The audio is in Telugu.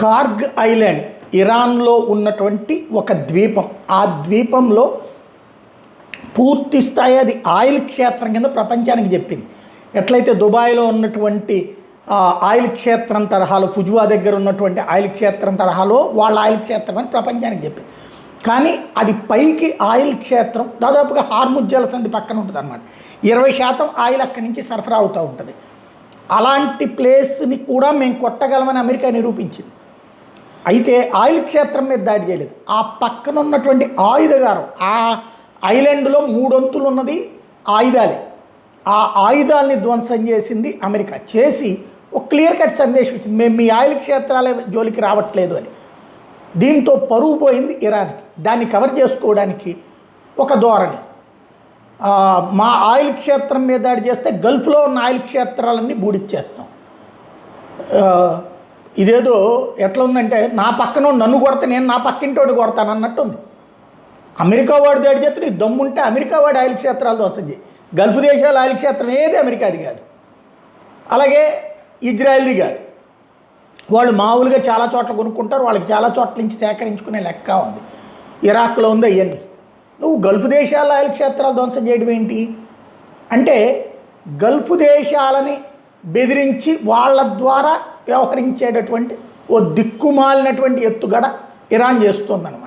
కార్గ్ ఐలాండ్ ఇరాన్లో ఉన్నటువంటి ఒక ద్వీపం. ఆ ద్వీపంలో పూర్తి స్థాయి అది ఆయిల్ క్షేత్రం కింద ప్రపంచానికి చెప్పింది. ఎట్లయితే దుబాయ్లో ఉన్నటువంటి ఆయిల్ క్షేత్రం తరహాలో, ఫుజ్వా దగ్గర ఉన్నటువంటి ఆయిల్ క్షేత్రం తరహాలో వాళ్ళ ఆయిల్ క్షేత్రం అని ప్రపంచానికి చెప్పింది. కానీ అది పైకి ఆయిల్ క్షేత్రం దాదాపుగా హార్ముజ్ జలసంధి పక్కన ఉంటుంది అన్నమాట. 20% ఆయిల్ అక్కడి నుంచి సరఫరా అవుతూ ఉంటుంది. అలాంటి ప్లేస్ని కూడా మేము కొట్టగలమని అమెరికా నిరూపించింది. అయితే ఆయిల్ క్షేత్రం మీద దాడి చేయలేదు. ఆ పక్కన ఉన్నటువంటి ఆయుధగారం, ఆ ఐలాండ్లో 3 వంతులు ఉన్నది ఆయుధాలే. ఆ ఆయుధాలని ధ్వంసం చేసింది అమెరికా. చేసి ఒక క్లియర్ కట్ సందేశం ఇచ్చింది, మేము మీ ఆయిల్ క్షేత్రాల జోలికి రావట్లేదు అని. దీంతో పరువు పోయింది ఇరాన్కి. దాన్ని కవర్ చేసుకోవడానికి ఒక ధోరణి, మా ఆయిల్ క్షేత్రం మీద దాడి చేస్తే గల్ఫ్లో ఉన్న ఆయిల్ క్షేత్రాలన్నీ బూడిచ్చేస్తాం. ఇదేదో ఎట్లా ఉందంటే, నా పక్కన నన్ను కొడతా నేను నా పక్కింటోడు కొడతాను అన్నట్టుంది. అమెరికా వాడు దాడి చేస్తే నీకు దమ్ముంటే అమెరికా వాడి ఆయిల్ క్షేత్రాలు ధ్వంసం చేయి. గల్ఫ్ దేశాల ఆయిల్ క్షేత్రం ఏది అమెరికాది కాదు, అలాగే ఇజ్రాయెల్ది కాదు. వాళ్ళు మామూలుగా చాలా చోట్ల కొనుక్కుంటారు, వాళ్ళకి చాలా చోట్ల నుంచి సేకరించుకునే లెక్క ఉంది. ఇరాక్లో ఉంది అవన్నీ. నువ్వు గల్ఫ్ దేశాల ఆయిల్ క్షేత్రాలు ధ్వంసం చేయడం ఏంటి అంటే, గల్ఫ్ దేశాలని బెదిరించి వాళ్ళ ద్వారా వ్యవహరించేటటువంటి ఓ దిక్కుమాలినటువంటి ఎత్తుగడ ఇరాన్ చేస్తుందన్నమాట.